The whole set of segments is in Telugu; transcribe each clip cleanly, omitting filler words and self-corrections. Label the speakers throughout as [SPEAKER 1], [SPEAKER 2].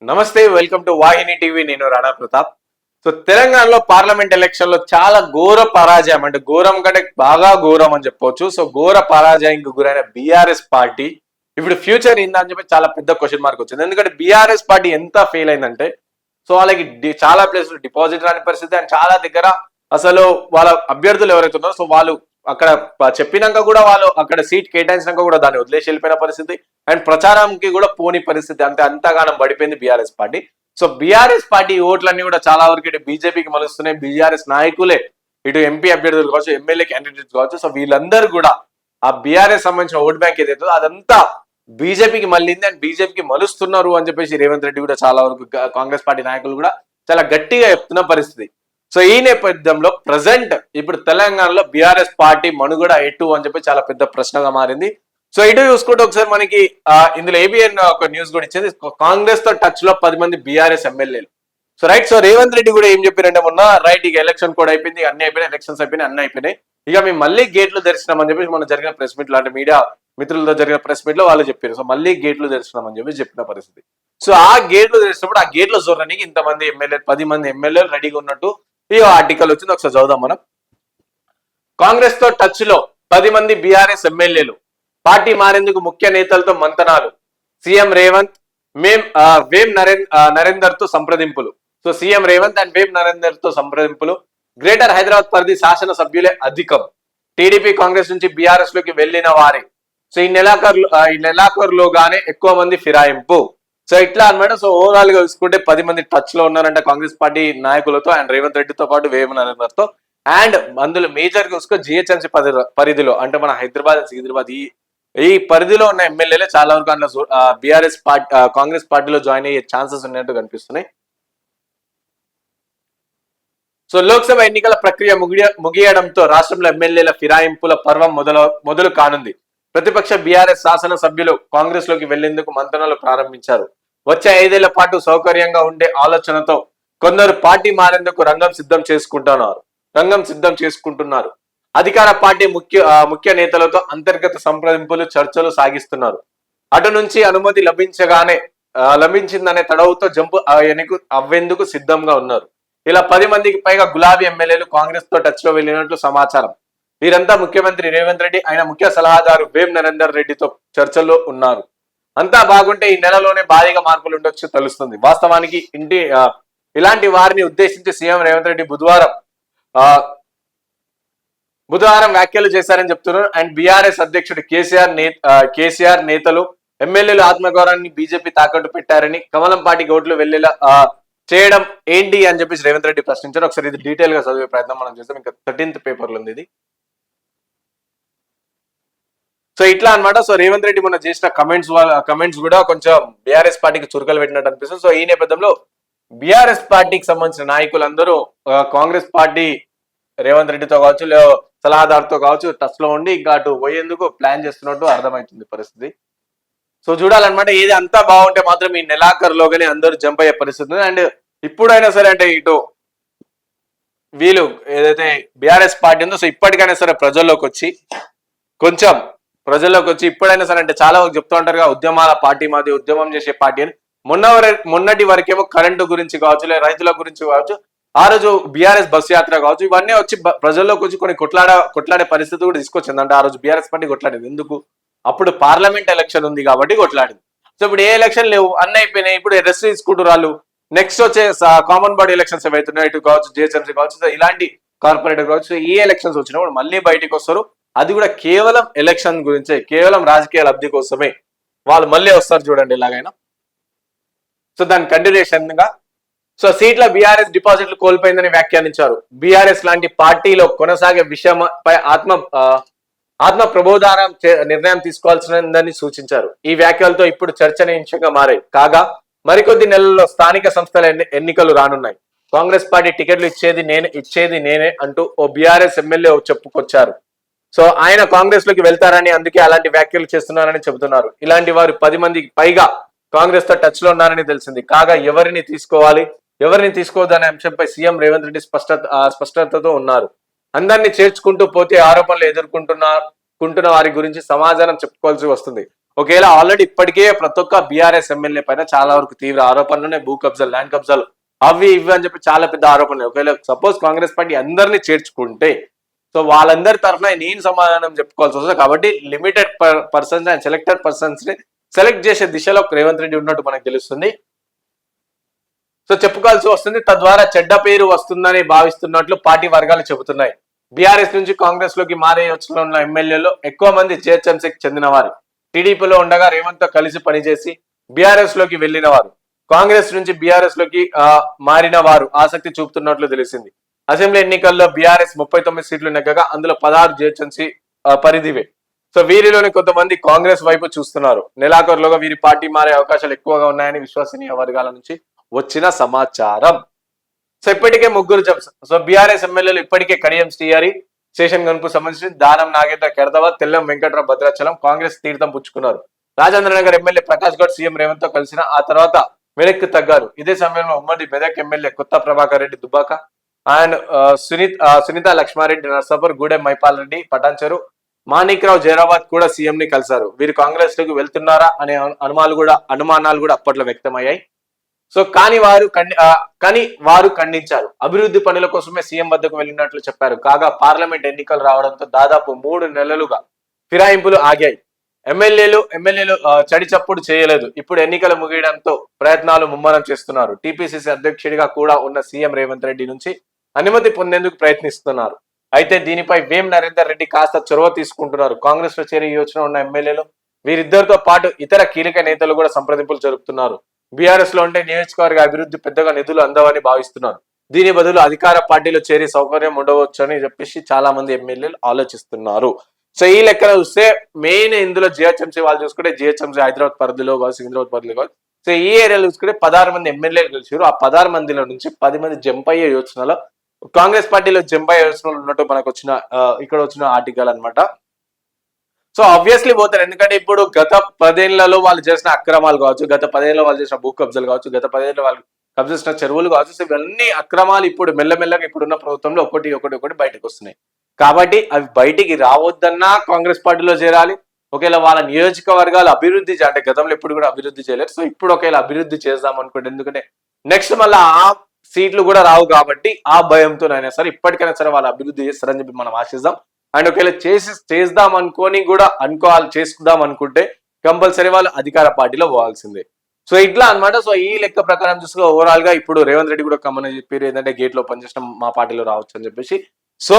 [SPEAKER 1] నమస్తే, వెల్కమ్ టు వాహిని టీవీ. నేను రాణా ప్రతాప్. సో తెలంగాణలో పార్లమెంట్ ఎలక్షన్ లో చాలా ఘోర పరాజయం, అంటే ఘోరం కంటే బాగా ఘోరం అని చెప్పొచ్చు. సో ఘోర పరాజయానికి గురైన బీఆర్ఎస్ పార్టీ ఇప్పుడు ఫ్యూచర్ ఏందా అని చెప్పి చాలా పెద్ద క్వశ్చన్ మార్క్ వచ్చింది. ఎందుకంటే బీఆర్ఎస్ పార్టీ ఎంత ఫెయిల్ అయిందంటే, సో వాళ్ళకి చాలా ప్లేస్ డిపాజిట్ రాని పరిస్థితి, అండ్ చాలా దగ్గర అసలు వాళ్ళ అభ్యర్థులు ఎవరైతే ఉన్నారో సో వాళ్ళు అక్కడ చెప్పినాక కూడా వాళ్ళు అక్కడ సీట్ కేటాయించినాక కూడా దాన్ని వదిలేసి వెళ్ళిపోయిన పరిస్థితి, అండ్ ప్రచారంకి కూడా పోని పరిస్థితి. అంతగానం పడిపోయింది BRS party. So BRS party ఓట్లన్నీ కూడా చాలా వరకు ఇటు బీజేపీకి మలుస్తున్నాయి. బీఆర్ఎస్ నాయకులే ఇటు ఎంపీ అభ్యర్థులు కావచ్చు, ఎమ్మెల్యే క్యాండిడేట్స్ కావచ్చు, సో వీళ్ళందరూ కూడా ఆ బీఆర్ఎస్ సంబంధించిన ఓట్ బ్యాంక్ ఏదైతే అదంతా బీజేపీకి మళ్ళింది, అండ్ బీజేపీకి మలుస్తున్నారు అని చెప్పేసి రేవంత్ రెడ్డి కూడా చాలా వరకు కాంగ్రెస్ పార్టీ నాయకులు కూడా చాలా గట్టిగా చెప్తున్న పరిస్థితి. సో ఈ నేపథ్యంలో ప్రజెంట్ ఇప్పుడు తెలంగాణలో బీఆర్ఎస్ పార్టీ మనుగడ ఎటు అని చెప్పి చాలా పెద్ద ప్రశ్నగా మారింది. సో ఇటు చూసుకుంటే ఒకసారి మనకి ఇందులో ఏబిఎన్ ఒక న్యూస్ కూడా ఇచ్చింది. కాంగ్రెస్ తో టచ్ లో 10 మంది బీఆర్ఎస్ ఎమ్మెల్యేలు. So right, so Revanth Reddy కూడా ఏం చెప్పారంటే మొన్న రైట్ ఇక ఎలక్షన్ కూడా అయిపోయింది, అన్ని అయిపోయినాయి, ఎలక్షన్స్ అయిపోయినాయి, అన్ని అయిపోయినాయి, ఇక మేము మళ్ళీ గేట్లు తెరిచినాం అని చెప్పేసి మన జరిగిన ప్రెస్ మీట్ లో, అంటే మీడియా మిత్రులతో జరిగిన ప్రెస్ మీట్ లో వాళ్ళు చెప్పారు. సో మళ్ళీ గేట్లు తెరిచినాం అని చెప్పి చెప్పిన పరిస్థితి. సో ఆ గేట్లు తెరిచినప్పుడు ఆ గేట్లు చూడడానికి ఇంతమంది ఎమ్మెల్యేలు 10 మంది ఎమ్మెల్యేలు రెడీగా ఉన్నట్టు ఈ ఆర్టికల్ వచ్చింది. ఒకసారి చదువుదాం మనం. కాంగ్రెస్ తో టచ్ లో 10 మంది బీఆర్ఎస్ ఎమ్మెల్యేలు, పార్టీ మారేందుకు ముఖ్య నేతలతో మంతనాలు, సీఎం రేవంత్ వేం నరేందర్ తో సంప్రదింపులు. సో సీఎం రేవంత్ అండ్ వేం నరేందర్ తో సంప్రదింపులు. గ్రేటర్ హైదరాబాద్ పరిధి శాసన సభ్యులే అధికం, టీడీపీ కాంగ్రెస్ నుంచి బీఆర్ఎస్ లోకి వెళ్లిన వారే. సో ఈ నెలాఖరులోగానే ఎక్కువ మంది ఫిరాయింపు. సో ఇట్లా అనమాట. సో ఓవరాల్ గా చూసుకుంటే 10 మంది టచ్ లో ఉన్నారంటే కాంగ్రెస్ పార్టీ నాయకులతో, అండ్ రేవంత్ రెడ్డితో పాటు వేమ నరేందర్ తో. అండ్ అందులో మేజర్ గా చూసుకో జిహెచ్ఎంసీ పరిధిలో, అంటే మన హైదరాబాద్ ఈ పరిధిలో ఉన్న ఎమ్మెల్యేలే చాలా వరకు అందులో బీఆర్ఎస్ పార్టీ కాంగ్రెస్ పార్టీలో జాయిన్ అయ్యే ఛాన్సెస్ ఉన్నట్టు కనిపిస్తున్నాయి. సో లోక్సభ ఎన్నికల ప్రక్రియ ముగియడంతో రాష్ట్రంలో ఎమ్మెల్యేల ఫిరాయింపుల పర్వం మొదలు కానుంది. ప్రతిపక్ష బీఆర్ఎస్ శాసన సభ్యులు కాంగ్రెస్ లోకి వెళ్లేందుకు మంతనాలు ప్రారంభించారు. వచ్చే 5 ఏళ్ల పాటు సౌకర్యంగా ఉండే ఆలోచనతో కొందరు పార్టీ మారేందుకు రంగం సిద్ధం చేసుకుంటున్నారు. అధికార పార్టీ ముఖ్య నేతలతో అంతర్గత సంప్రదింపులు, చర్చలు సాగిస్తున్నారు. అటు నుంచి అనుమతి లభించిందనే తడవుతో జంపు అవ్వేందుకు సిద్ధంగా ఉన్నారు. ఇలా 10 మందికి పైగా గులాబీ ఎమ్మెల్యేలు కాంగ్రెస్ తో టచ్ లో వెళ్ళినట్లు సమాచారం. వీరంతా ముఖ్యమంత్రి రేవంత్ రెడ్డి, ఆయన ముఖ్య సలహాదారు వేం నరేందర్ రెడ్డితో చర్చల్లో ఉన్నారు. అంతా బాగుంటే ఈ నెలలోనే భారీగా మార్పులు ఉండొచ్చు తెలుస్తుంది. వాస్తవానికి ఇలాంటి వారిని ఉద్దేశించి సీఎం రేవంత్ రెడ్డి బుధవారం వ్యాఖ్యలు చేశారని చెప్తున్నారు. అండ్ బీఆర్ఎస్ అధ్యక్షుడు కేసీఆర్ నేతలు ఎమ్మెల్యేలు ఆత్మగౌరవాన్ని బీజేపీ తాకట్టు పెట్టారని, కమలం పార్టీకి ఓట్లు వెళ్లేలా చేయడం ఏంటి అని చెప్పేసి రేవంత్ రెడ్డి ప్రశ్నించారు. ఒకసారి ఇది డీటెయిల్ గా చదివే ప్రయత్నం మనం చేస్తాం. ఇంకా 13th పేపర్లు ఉంది ఇది. సో ఇట్లా అనమాట. సో రేవంత్ రెడ్డి మొన్న చేసిన కమెంట్స్ కూడా కొంచెం బీఆర్ఎస్ పార్టీకి చురుకలు పెట్టినట్టు అనిపిస్తుంది. సో ఈ నేపథ్యంలో బీఆర్ఎస్ పార్టీకి సంబంధించిన నాయకులందరూ కాంగ్రెస్ పార్టీ రేవంత్ రెడ్డితో కావచ్చు, సలహాదారుతో కావచ్చు టచ్ లో ఉండి ఇంకా అటు పోయేందుకు ప్లాన్ చేస్తున్నట్టు అర్థమవుతుంది పరిస్థితి. సో చూడాలన్నమాట. ఏది అంతా బాగుంటే మాత్రం ఈ నెలాఖరులోగానే అందరూ జంప్ అయ్యే పరిస్థితి. అండ్ ఇప్పుడైనా సరే, అంటే ఇటు వీళ్ళు ఏదైతే బీఆర్ఎస్ పార్టీ ఉందో సో ఇప్పటికైనా సరే ప్రజల్లోకి వచ్చి ఇప్పుడైనా సరే, అంటే చాలా వరకు చెప్తూ ఉంటారుగా ఉద్యమాల పార్టీ మాది, ఉద్యమం చేసే పార్టీ అని. మొన్నటి వరకేమో కరెంటు గురించి కావచ్చు, లేదా రైతుల గురించి కావచ్చు, ఆ రోజు బీఆర్ఎస్ బస్ యాత్ర కావచ్చు, ఇవన్నీ వచ్చి ప్రజల్లోకి వచ్చి కొన్ని కొట్లాడే పరిస్థితి కూడా తీసుకొచ్చింది. అంటే ఆ రోజు బీఆర్ఎస్ పార్టీ కొట్లాడింది. ఎందుకు? అప్పుడు పార్లమెంట్ ఎలక్షన్ ఉంది కాబట్టి కొట్లాడింది. సో ఇప్పుడు ఏ ఎలక్షన్ లేవు, అన్ని అయిపోయినాయి. ఇప్పుడు రెస్ట్ తీసుకుంటూ రాళ్ళు. నెక్స్ట్ వచ్చే కామన్ బాడీ ఎలక్షన్స్ ఏవైతున్నాయి, ఇటు కావచ్చు, జిహెచ్ఎంసీ కావచ్చు, ఇలాంటి కార్పొరేటర్ కావచ్చు, ఈ ఎలక్షన్స్ వచ్చినప్పుడు మళ్ళీ బయటకు వస్తారు. అది కూడా కేవలం ఎలక్షన్ గురించే, కేవలం రాజకీయ లబ్ధి కోసమే వాళ్ళు మళ్ళీ వస్తారు చూడండి ఎలాగైనా. సో దాని కంటిన్యూషన్ గా సో సీట్ల బీఆర్ఎస్ డిపాజిట్లు కోల్పోయిందని వ్యాఖ్యానించారు. బీఆర్ఎస్ లాంటి పార్టీలో కొనసాగే విషయంపై ఆత్మ ప్రబోధాన నిర్ణయం తీసుకోవాల్సిందని సూచించారు. ఈ వ్యాఖ్యలతో ఇప్పుడు చర్చనీయాంశంగా మారాయి. కాగా మరికొద్ది నెలల్లో స్థానిక సంస్థల ఎన్నికలు రానున్నాయి. కాంగ్రెస్ పార్టీ టికెట్లు ఇచ్చేది నేనే అంటూ ఓ బీఆర్ఎస్ ఎమ్మెల్యే చెప్పుకొచ్చారు. సో ఆయన కాంగ్రెస్ లోకి వెళ్తారని, అందుకే అలాంటి వ్యాఖ్యలు చేస్తున్నారని చెబుతున్నారు. ఇలాంటి వారు 10 మందికి పైగా కాంగ్రెస్ తో టచ్ లో ఉన్నారని తెలిసింది. కాగా ఎవరిని తీసుకోవద్దనే అంశంపై సీఎం రేవంత్ రెడ్డి స్పష్టతతో ఉన్నారు. అందరినీ చేర్చుకుంటూ పోతే ఆరోపణలు ఎదుర్కొంటున్న వారి గురించి సమాధానం చెప్పుకోవాల్సి వస్తుంది. ఒకవేళ ఆల్రెడీ ఇప్పటికే ప్రతి ఒక్క బీఆర్ఎస్ ఎమ్మెల్యే పైన చాలా వరకు తీవ్ర ఆరోపణలు ఉన్నాయి. భూ కబ్జాలు, ల్యాండ్ కబ్జాలు, అవి ఇవి అని చెప్పి చాలా పెద్ద ఆరోపణలు. ఒకవేళ సపోజ్ కాంగ్రెస్ పార్టీ అందరినీ చేర్చుకుంటే సో వాళ్ళందరి తరఫున నేను సమాధానం చెప్పుకోవాల్సి వస్తుంది. కాబట్టి limited persons and selected persons ని సెలెక్ట్ చేసే దిశలో రేవంత్ రెడ్డి ఉన్నట్టు మనకు తెలుస్తుంది. సో చెప్పుకోవాల్సి వస్తుంది. తద్వారా చెడ్డ పేరు వస్తుందని భావిస్తున్నట్లు పార్టీ వర్గాలు చెబుతున్నాయి. బీఆర్ఎస్ నుంచి కాంగ్రెస్ లోకి మారే యోచనలో ఉన్న ఎమ్మెల్యేలు ఎక్కువ మంది జిహెచ్ఎంసీకి చెందిన వారు. టీడీపీలో ఉండగా రేవంత్ తో కలిసి పనిచేసి బీఆర్ఎస్ లోకి వెళ్లిన వారు, కాంగ్రెస్ నుంచి బీఆర్ఎస్ లోకి మారిన వారు ఆసక్తి చూపుతున్నట్లు తెలిసింది. అసెంబ్లీ ఎన్నికల్లో బీఆర్ఎస్ 39 సీట్లు నెగ్గగా అందులో 16 జిహెచ్ఎంసీ పరిధివే. సో వీరిలోని కొంతమంది కాంగ్రెస్ వైపు చూస్తున్నారు. నెలాఖరులోగా వీరి పార్టీ మారే అవకాశాలు ఎక్కువగా ఉన్నాయని విశ్వసనీయ వర్గాల నుంచి వచ్చిన సమాచారం. సో ఇప్పటికే ముగ్గురు సో బీఆర్ఎస్ ఎమ్మెల్యేలు ఇప్పటికే కడియం శ్రీహరి, శేషన్ గన్కు సంబంధించి దానం నాగేంద్ర ఖైరతాబాద్, తెల్లం వెంకట్రావు భద్రాచలం కాంగ్రెస్ తీర్థం పుచ్చుకున్నారు. రాజేంద్రనగర్ ఎమ్మెల్యే ప్రకాష్ గౌడ్ సీఎం రేవంత్ తో కలిసిన ఆ తర్వాత వెనక్కి తగ్గారు. ఇదే సమయంలో ఉమ్మడి మెదక్ ఎమ్మెల్యే కొత్త ప్రభాకర్ రెడ్డి దుబ్బాక అండ్ సునీత లక్ష్మారెడ్డి నర్సాపూర్, గూడెం మైపాల్ రెడ్డి పటాన్చెరు, మాణిక్రావు జైరాబాద్ కూడా సీఎం ని కలిశారు. వీరు కాంగ్రెస్ లోకి వెళ్తున్నారా అనే అనుమానాలు కూడా అప్పట్లో వ్యక్తమయ్యాయి. సో కానీ వారు ఖండించారు. అభివృద్ధి పనుల కోసమే సీఎం వద్దకు వెళ్ళినట్లు చెప్పారు. కాగా పార్లమెంట్ ఎన్నికలు రావడంతో దాదాపు 3 నెలలుగా ఫిరాయింపులు ఆగాయి. ఎమ్మెల్యేలు చడి చప్పుడు చేయలేదు. ఇప్పుడు ఎన్నికలు ముగియడంతో ప్రయత్నాలు ముమ్మరం చేస్తున్నారు. టీపీసీసీ అధ్యక్షుడిగా కూడా ఉన్న సీఎం రేవంత్ రెడ్డి నుంచి అనుమతి పొందేందుకు ప్రయత్నిస్తున్నారు. అయితే దీనిపై వేం నరేందర్ రెడ్డి కాస్త చొరవ తీసుకుంటున్నారు. కాంగ్రెస్ లో చేరే యోచన ఉన్న ఎమ్మెల్యేలు వీరిద్దరితో పాటు ఇతర కీలక నేతలు కూడా సంప్రదింపులు జరుపుతున్నారు. బీఆర్ఎస్ లో ఉంటే నియోజకవర్గ అభివృద్ధి పెద్దగా నిధులు అందవని భావిస్తున్నారు. దీని బదులు అధికార పార్టీలో చేరి సౌకర్యం ఉండవచ్చు అని చెప్పేసి చాలా మంది ఎమ్మెల్యేలు ఆలోచిస్తున్నారు. సో ఈ లెక్కన చూస్తే మెయిన్ ఇందులో జిహెచ్ఎంసీ వాళ్ళు చూసుకుంటే జిహెచ్ఎంసీ హైదరాబాద్ పరిధిలో కావచ్చు, సికింద్రాబాద్ పరిధిలో కావచ్చు. సో ఈ ఏరియాలో చూసుకుంటే 16 మంది ఎమ్మెల్యేలు గెలిచారు. ఆ 16 మందిలో నుంచి 10 మంది జంప్ అయ్యే యోచనలో, కాంగ్రెస్ పార్టీలో జంప్ అయ్యే యోచనలు ఉన్నట్టు మనకు ఇక్కడ వచ్చిన ఆర్టికల్ అనమాట. సో ఆబ్వియస్లీ పోతారు. ఎందుకంటే ఇప్పుడు గత 10 ఏళ్లలో వాళ్ళు చేసిన అక్రమాలు కావచ్చు, గత 10 ఏళ్ళలో వాళ్ళు చేసిన భూ కబ్జాలు కావచ్చు, గత 10 ఏళ్ళలో వాళ్ళు కబ్జేసిన చెరువులు కావచ్చు, సో ఇవన్నీ అక్రమాలు ఇప్పుడు మెల్లమెల్లగా ఇప్పుడున్న ప్రభుత్వంలో ఒకటి బయటకు వస్తున్నాయి. కాబట్టి అవి బయటికి రావద్దన్నా కాంగ్రెస్ పార్టీలో చేరాలి. ఒకవేళ వాళ్ళ నియోజకవర్గాలు అభివృద్ధి అంటే గతంలో ఎప్పుడు కూడా అభివృద్ధి చేయలేరు. సో ఇప్పుడు ఒకవేళ అభివృద్ధి చేద్దాం అనుకోండి. ఎందుకంటే నెక్స్ట్ మళ్ళీ ఆ సీట్లు కూడా రావు కాబట్టి ఆ భయంతోనైనా సరే ఇప్పటికైనా సరే వాళ్ళు అభివృద్ధి చేస్తారని చెప్పి మనం ఆశిద్దాం. అండ్ ఒకవేళ చేద్దాం చేసుకుందాం అనుకుంటే కంపల్సరీ వాళ్ళు అధికార పార్టీలో పోవాల్సిందే. సో ఇట్లా అనమాట. సో ఈ లెక్క ప్రకారం చూసుకుని ఓవరాల్ గా ఇప్పుడు రేవంత్ రెడ్డి కూడా కమ్మని చెప్పారు ఏంటంటే గేట్ లో పనిచేసిన మా పార్టీలో రావచ్చు అని చెప్పేసి. సో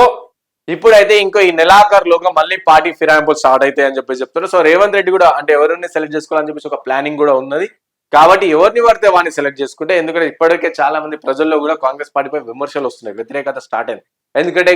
[SPEAKER 1] ఇప్పుడైతే ఇంకో ఈ నెలాఖరులోగా మళ్ళీ పార్టీ ఫిరాయింపులు స్టార్ట్ అవుతాయి అని చెప్పేసి చెప్తున్నారు. సో రేవంత్ రెడ్డి కూడా అంటే ఎవరిని సెలెక్ట్ చేసుకోవాలని చెప్పేసి ఒక ప్లానింగ్ కూడా ఉన్నది. కాబట్టి ఎవరిని పడితే వాడిని సెలెక్ట్ చేసుకుంటే, ఎందుకంటే ఇప్పటికే చాలా మంది ప్రజల్లో కూడా కాంగ్రెస్ పార్టీపై విమర్శలు వస్తున్నాయి, వ్యతిరేకత స్టార్ట్ అయింది. ఎందుకంటే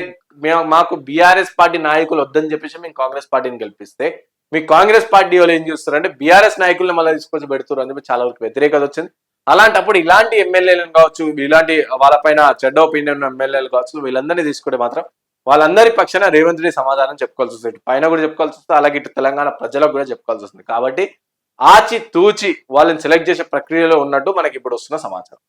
[SPEAKER 1] మాకు బీఆర్ఎస్ పార్టీ నాయకులు వద్దని చెప్పేసి మేము కాంగ్రెస్ పార్టీని గెలిపిస్తే మీ కాంగ్రెస్ పార్టీ వాళ్ళు ఏం చేస్తారంటే బీఆర్ఎస్ నాయకులను మళ్ళీ తీసుకొచ్చి పెడుతున్నారు అని చెప్పి చాలా వరకు వ్యతిరేకత వచ్చింది. అలాంటప్పుడు ఇలాంటి ఎమ్మెల్యేలను కావచ్చు, ఇలాంటి వాళ్ళపైన చెడ్డ ఒపీనియన్ ఉన్న ఎమ్మెల్యేలు కావచ్చు, వీళ్ళందరినీ తీసుకుంటే మాత్రం వాళ్ళందరి పక్షాన రేవంత్ రెడ్డి సమాధానం చెప్పుకోవాల్సి వస్తుంది. పైన కూడా చెప్పుకోవాల్సి వస్తుంది, అలాగే ఇటు తెలంగాణ ప్రజలకు కూడా చెప్పుకోవాల్సి వస్తుంది. కాబట్టి ఆచి తూచి వాళ్ళని సెలెక్ట్ చేసే ప్రక్రియలో ఉన్నట్టు మనకి ఇప్పుడు వస్తున్న సమాచారం.